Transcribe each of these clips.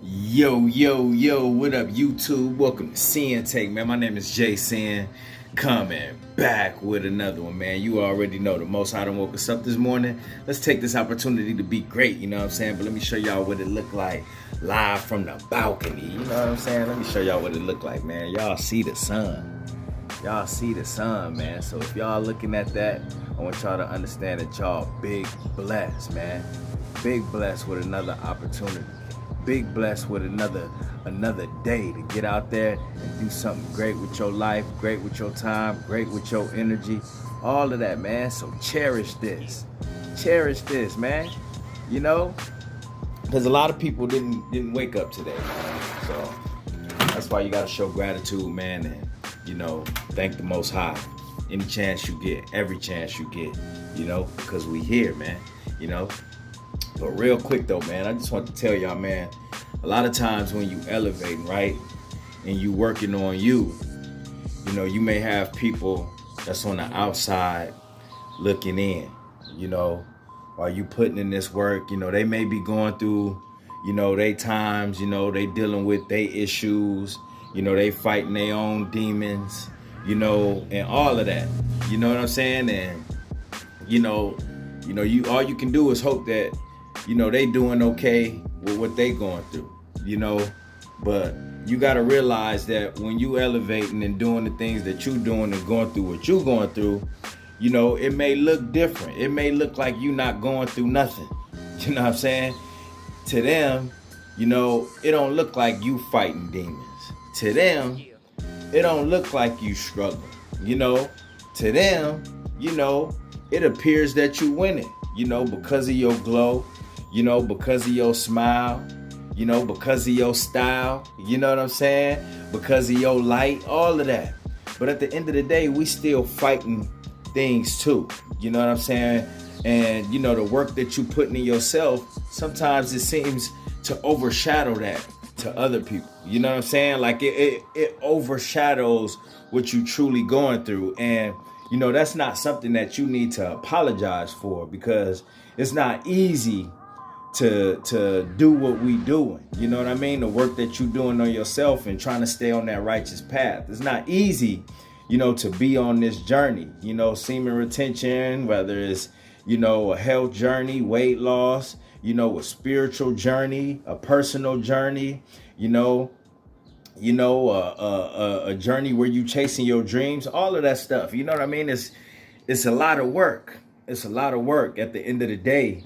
Yo, what up, YouTube? Welcome to Sinn-Take, man. My name is Jason, coming back with another one, man. You already know the Most High done woke us up this morning. Let's take this opportunity to be great, you know what I'm saying? But let me show y'all what it look like live from the balcony, you know what I'm saying? Let me show y'all what it look like, man. Y'all see the sun. Y'all see the sun, man. So if y'all looking at that, I want y'all to understand that y'all big blessed, man. Big blessed with another opportunity. Big blessed with another day to get out there and do something great with your life, great with your time, great with your energy, all of that, man. So cherish this, man. You know, because a lot of people didn't wake up today, man. So that's why you gotta show gratitude, man, and thank the Most High any chance you get, every chance you get, because we here, man. But real quick though, man, I just want to tell y'all, man, a lot of times when you elevating, right, and you working on you you may have people that's on the outside looking in, while you putting in this work, they may be going through, they times, they dealing with their issues, they fighting their own demons, and all of that, you know what I'm saying? And, you all you can do is hope that they doing okay with what they going through, but you got to realize that when you elevating and doing the things that you doing and going through what you going through, it may look different. It may look like you not going through nothing. You know what I'm saying? To them, it don't look like you fighting demons. To them, it don't look like you struggling. To them, it appears that you winning, because of your glow, because of your smile, because of your style, you know what I'm saying? Because of your light, all of that. But at the end of the day, we still fighting things too, you know what I'm saying? And, the work that you putting in yourself, sometimes it seems to overshadow that to other people, you know what I'm saying? Like it overshadows what you truly going through. And, that's not something that you need to apologize for, because it's not easy to do what we doing, you know what I mean? The work that you doing on yourself and trying to stay on that righteous path. It's not easy, to be on this journey, semen retention, whether it's, a health journey, weight loss, a spiritual journey, a personal journey, a journey where you chasing your dreams, all of that stuff. You know what I mean? It's a lot of work. It's a lot of work at the end of the day.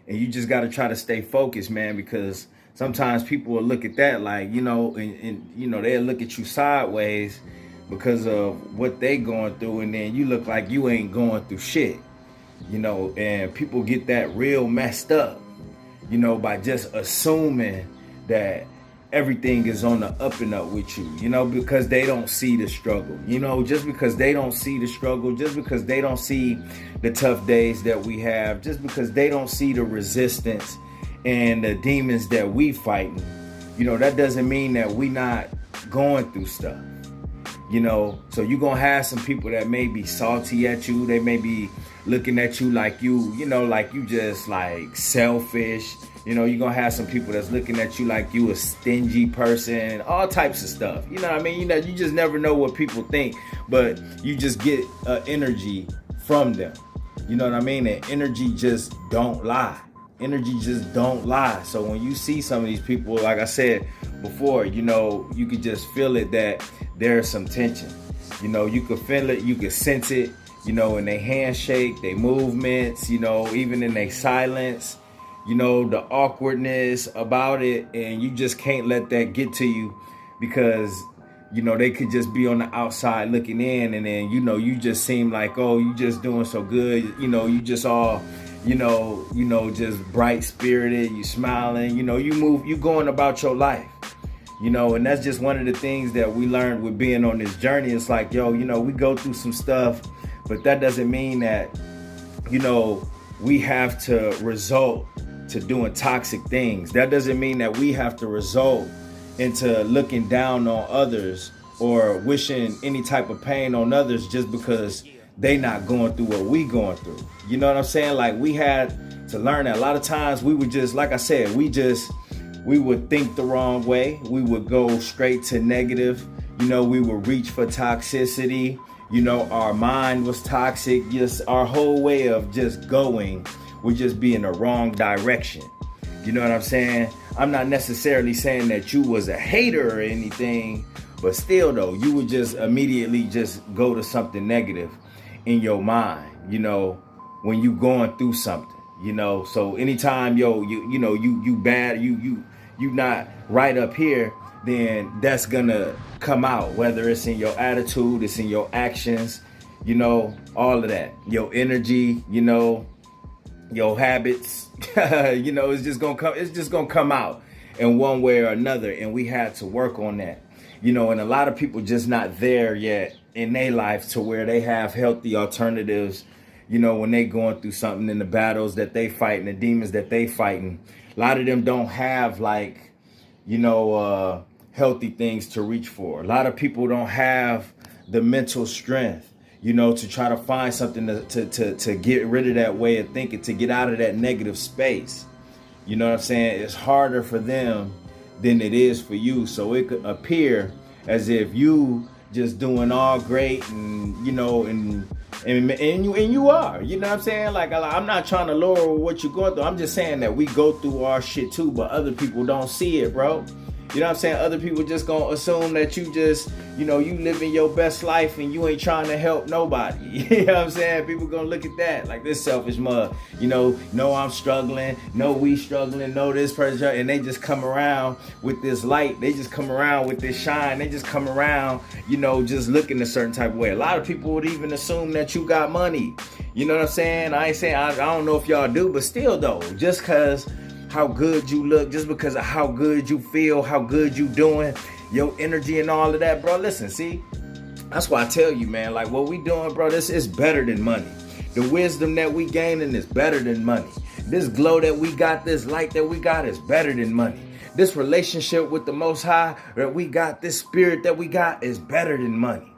And you just got to try to stay focused, man, because sometimes people will look at that like, and they'll look at you sideways because of what they going through. And then you look like you ain't going through shit, and people get that real messed up, by just assuming that everything is on the up and up with you, because they don't see the struggle, just because they don't see the struggle, just because they don't see the tough days that we have, just because they don't see the resistance and the demons that we fighting, that doesn't mean that we not going through stuff, so you're gonna have some people that may be salty at you. They may be looking at you like like you just like selfish. You're gonna have some people that's looking at you like you a stingy person, all types of stuff. You know what I mean? You just never know what people think, but you just get energy from them. You know what I mean? And energy just don't lie. Energy just don't lie. So when you see some of these people, like I said before, you could just feel it that there's some tension. You could feel it, you could sense it, in their handshake, their movements, even in their silence. The awkwardness about it, and you just can't let that get to you, because they could just be on the outside looking in, and then you just seem like, oh, you just doing so good, you just all just bright spirited, you smiling, you going about your life, and that's just one of the things that we learned with being on this journey. It's like, we go through some stuff, but that doesn't mean that we have to result to doing toxic things. That doesn't mean that we have to result into looking down on others or wishing any type of pain on others just because they not going through what we going through. You know what I'm saying? Like, we had to learn that a lot of times we would just, like I said, we we would think the wrong way. We would go straight to negative. We would reach for toxicity. Our mind was toxic. Just our whole way of just going would just be in the wrong direction. You know what I'm saying? I'm not necessarily saying that you was a hater or anything, but still though, you would just immediately just go to something negative in your mind, when you going through something, So anytime you bad, you not right up here, then that's gonna come out, whether it's in your attitude, it's in your actions, all of that, your energy, your habits, it's just gonna come out in one way or another. And we had to work on that, and a lot of people just not there yet in their life to where they have healthy alternatives, when they going through something in the battles that they fighting, the demons that they fighting. A lot of them don't have healthy things to reach for. A lot of people don't have the mental strength, to try to find something to get rid of that way of thinking, to get out of that negative space. You know what I'm saying? It's harder for them than it is for you. So it could appear as if you just doing all great and you are. You know what I'm saying? Like, I'm not trying to lower what you're going through. I'm just saying that we go through our shit too, but other people don't see it, bro. You know what I'm saying? Other people just gonna assume that you just, you living your best life and you ain't trying to help nobody. You know what I'm saying? People gonna look at that like this selfish mug. No, I'm struggling. No, we struggling. No, this person. And they just come around with this light. They just come around with this shine. They just come around, just looking a certain type of way. A lot of people would even assume that you got money. You know what I'm saying? I ain't saying, I don't know if y'all do, but still though, just cause how good you look, just because of how good you feel, how good you doing, your energy and all of that, bro. Listen, see, that's why I tell you, man, like what we doing, bro, this is better than money. The wisdom that we gaining is better than money. This glow that we got, this light that we got is better than money. This relationship with the Most High that we got, this spirit that we got is better than money.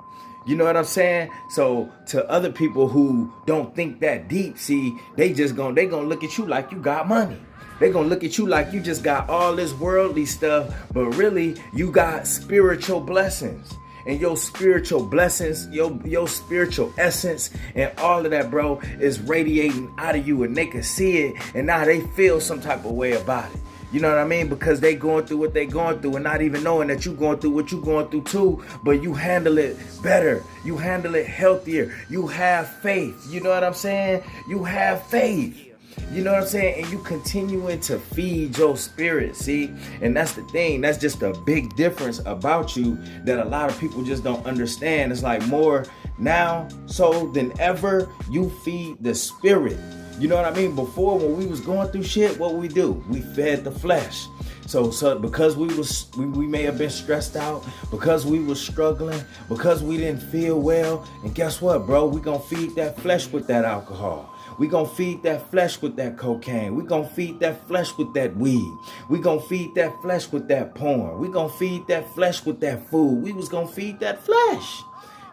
You know what I'm saying? So to other people who don't think that deep, see, they gonna look at you like you got money. They're going to look at you like you just got all this worldly stuff, but really you got spiritual blessings. And your spiritual blessings, your spiritual essence and all of that, bro, is radiating out of you, and they can see it, and now they feel some type of way about it. You know what I mean? Because they going through what they going through and not even knowing that you going through what you going through too, but you handle it better. You handle it healthier. You have faith. You know what I'm saying? You have faith. You know what I'm saying? And you continuing to feed your spirit, see? And that's the thing. That's just a big difference about you that a lot of people just don't understand. It's like more now so than ever, you feed the spirit. You know what I mean? Before, when we was going through shit, what we do? We fed the flesh. So because we may have been stressed out, because we was struggling, because we didn't feel well. And guess what, bro? We gonna feed that flesh with that alcohol. We gonna feed that flesh with that cocaine. We gonna feed that flesh with that weed. We gonna feed that flesh with that porn. We gonna feed that flesh with that food. We was gonna feed that flesh.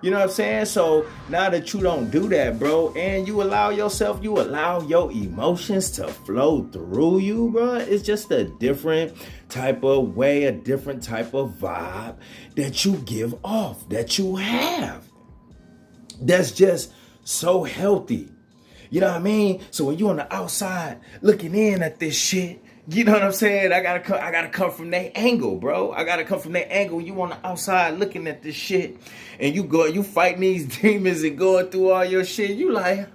You know what I'm saying? So now that you don't do that, bro, and you allow your emotions to flow through you, bro, it's just a different type of way, a different type of vibe that you give off, that you have. That's just so healthy. You know what I mean? So when you on the outside looking in at this shit, you know what I'm saying? I gotta come from that angle, bro. I gotta come from that angle. You on the outside looking at this shit, and you fighting these demons and going through all your shit. You like,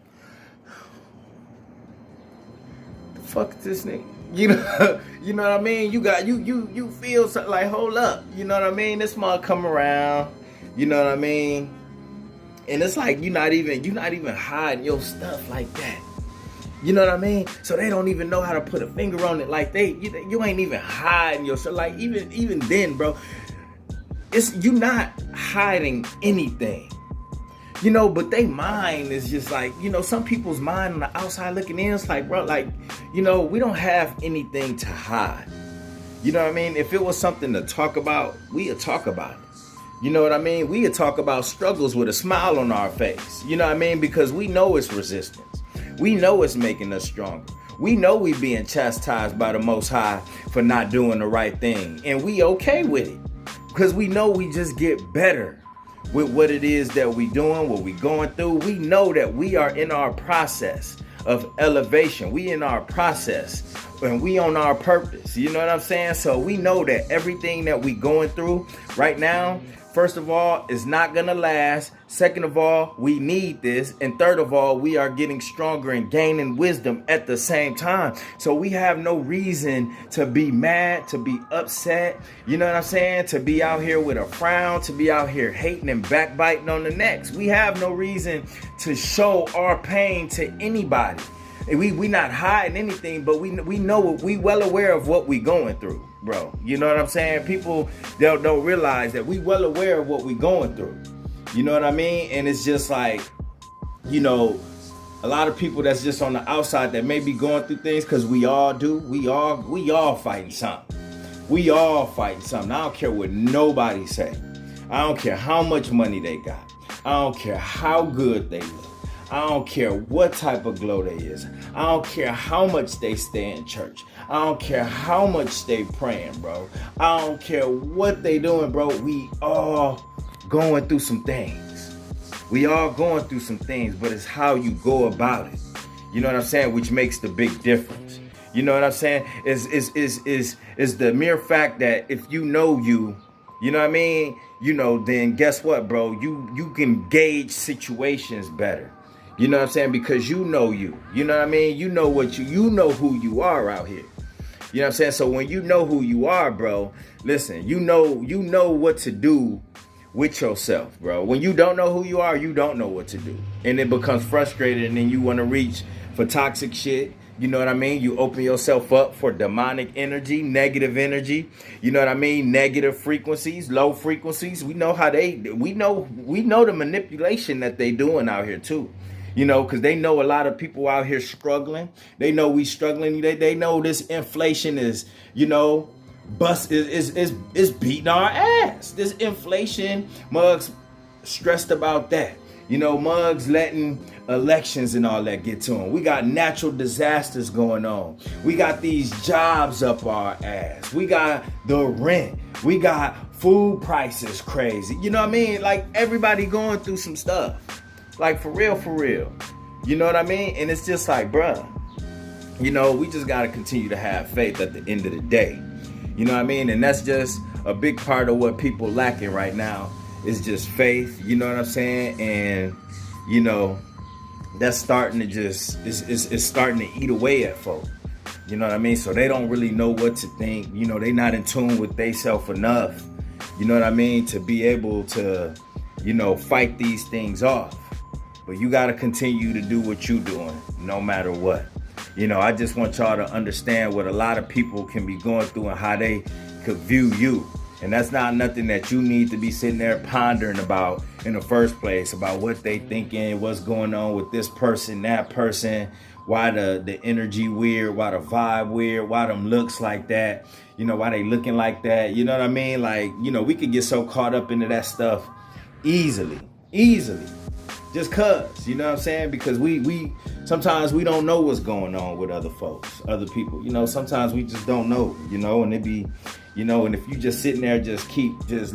the fuck is this nigga? You know what I mean? You feel something like, hold up. You know what I mean? This mug come around. You know what I mean? And it's like you're not even hiding your stuff like that. You know what I mean? So they don't even know how to put a finger on it. Like you ain't even hiding yourself. Like even then, bro, you're not hiding anything. But they mind is just like, some people's mind on the outside looking in, it's like, bro, like, we don't have anything to hide. You know what I mean? If it was something to talk about, we'd talk about it. You know what I mean? We would talk about struggles with a smile on our face. You know what I mean? Because we know it's resistance. We know it's making us stronger. We know we being chastised by the Most High for not doing the right thing. And we okay with it. Because we know we just get better with what it is that we doing, what we going through. We know that we are in our process of elevation. We in our process and we on our purpose. You know what I'm saying? So we know that everything that we going through right now, first of all, is not gonna last. Second of all, we need this. And third of all, we are getting stronger and gaining wisdom at the same time. So we have no reason to be mad, to be upset. You know what I'm saying? To be out here with a frown, to be out here hating and backbiting on the next. We have no reason to show our pain to anybody. We not hiding anything, but we know, we well aware of what we going through, bro. You know what I'm saying? People don't realize that we well aware of what we going through. You know what I mean? And it's just like, you know, a lot of people that's just on the outside that may be going through things, because we all do. We all fighting something. We all fighting something. I don't care what nobody say. I don't care how much money they got. I don't care how good they look. I don't care what type of glow they is. I don't care how much they stay in church. I don't care how much they praying, bro. I don't care what they doing, bro. We all going through some things. We all going through some things, but it's how you go about it. You know what I'm saying? Which makes the big difference. You know what I'm saying? Is the mere fact that if you know you know what I mean? You know, then guess what, bro? You can gauge situations better. You know what I'm saying? Because you know you. You know what I mean? You know you know who you are out here. You know what I'm saying? So when you know who you are, bro, listen, you know what to do with yourself, bro. When you don't know who you are, you don't know what to do. And it becomes frustrated, and then you want to reach for toxic shit. You know what I mean? You open yourself up for demonic energy, negative energy. You know what I mean? Negative frequencies, low frequencies. We know how we know the manipulation that they doing out here too. You know, because they know a lot of people out here struggling. They know we struggling. They know this inflation is, you know, is beating our ass. This inflation, mugs stressed about that. You know, mugs letting elections and all that get to them. We got natural disasters going on. We got these jobs up our ass. We got the rent. We got food prices crazy. You know what I mean? Like everybody going through some stuff. Like for real. You know what I mean? And it's just like, bruh, you know, we just got to continue to have faith at the end of the day. You know what I mean? And that's just a big part of what people lacking right now is just faith. You know what I'm saying? And, you know, that's starting to just, it's starting to eat away at folk. You know what I mean? So they don't really know what to think. You know, they not in tune with theyself enough. You know what I mean? To be able to, you know, fight these things off. But you got to continue to do what you're doing no matter what. You know, I just want y'all to understand what a lot of people can be going through and how they could view you. And that's not nothing that you need to be sitting there pondering about in the first place, about what they thinking, what's going on with this person, that person, why the energy weird, why the vibe weird, why them looks like that, you know, why they looking like that. You know what I mean? Like, you know, we could get so caught up into that stuff easily. Just cause, you know what I'm saying? Because we sometimes we don't know what's going on with other folks, other people. You know, sometimes we just don't know, you know, and it be, you know, and if you just sitting there, just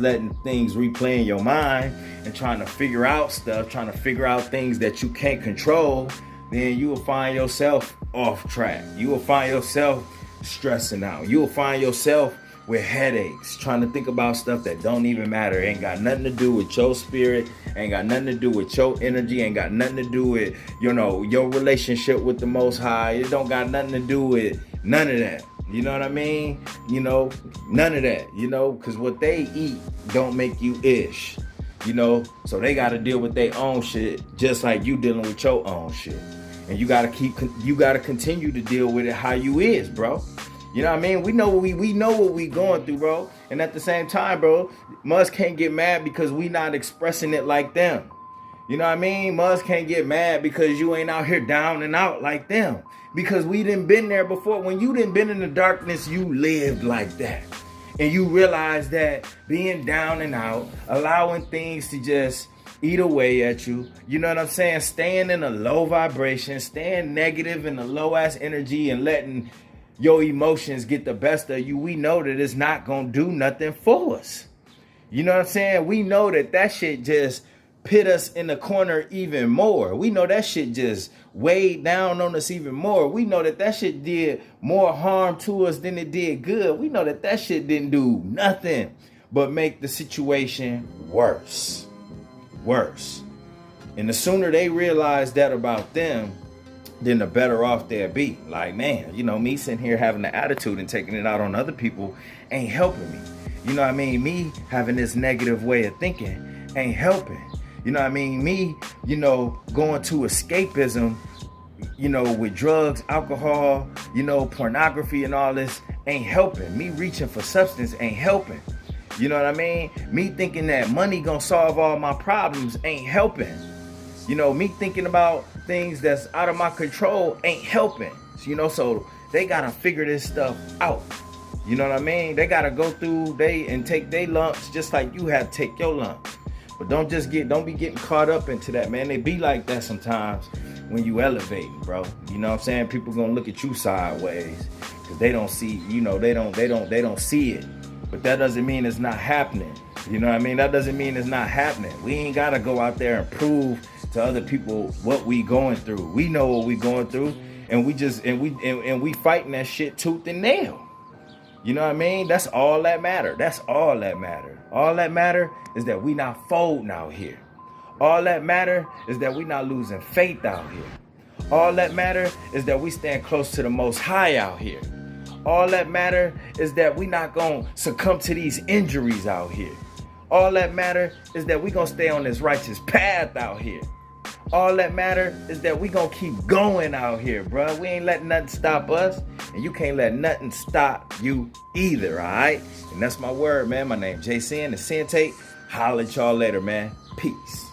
letting things replay in your mind and trying to figure out stuff, trying to figure out things that you can't control, then you will find yourself off track. You will find yourself stressing out. You will find yourself with headaches, trying to think about stuff that don't even matter. Ain't got nothing to do with your spirit, ain't got nothing to do with your energy, ain't got nothing to do with, you know, your relationship with the Most High. It don't got nothing to do with none of that. You know what I mean? You know, none of that, you know, because what they eat don't make you ish, you know, so they got to deal with their own shit just like you dealing with your own shit. And you got to continue to deal with it how you is, bro. You know what I mean? We know what we going through, bro. And at the same time, bro, Muz can't get mad because we not expressing it like them. You know what I mean? Muz can't get mad because you ain't out here down and out like them. Because we done been there before. When you done been in the darkness, you lived like that. And you realize that being down and out, allowing things to just eat away at you. You know what I'm saying? Staying in a low vibration, staying negative in a low ass energy and letting your emotions get the best of you. We know that it's not going to do nothing for us. You know what I'm saying? We know that shit just pit us in the corner even more. We know that shit just weighed down on us even more. We know that shit did more harm to us than it did good. We know that shit didn't do nothing but make the situation worse. And the sooner they realize that about them, then the better off they'll be. Like, man, me sitting here having the attitude and taking it out on other people ain't helping me. You know what I mean? Me having this negative way of thinking ain't helping. You know what I mean? Me, going to escapism, with drugs, alcohol, pornography and all this ain't helping. Me reaching for substance ain't helping. You know what I mean? Me thinking that money gonna solve all my problems ain't helping. Me thinking about things that's out of my control ain't helping. So they gotta figure this stuff out. You know what I mean? They gotta go through and take their lumps just like you have to take your lumps. But don't be getting caught up into that, man. They be like that sometimes when you elevating, bro. You know what I'm saying? People gonna look at you sideways because they don't see, they don't see it. But that doesn't mean it's not happening. You know what I mean? That doesn't mean it's not happening. We ain't gotta go out there and prove to other people what we going through. We know what we going through, and we fighting that shit tooth and nail. You know what I mean? That's all that matter. All that matter is that we not folding out here. All that matter is that we not losing faith out here. All that matter is that we stand close to the Most High out here. All that matter is that we not going to succumb to these injuries out here. All that matter is that we going to stay on this righteous path out here. All that matter is that we going to keep going out here, bro. We ain't letting nothing stop us, and you can't let nothing stop you either, all right? And that's my word, man. My name is Sinn, the Sinn-Take. Holla at y'all later, man. Peace.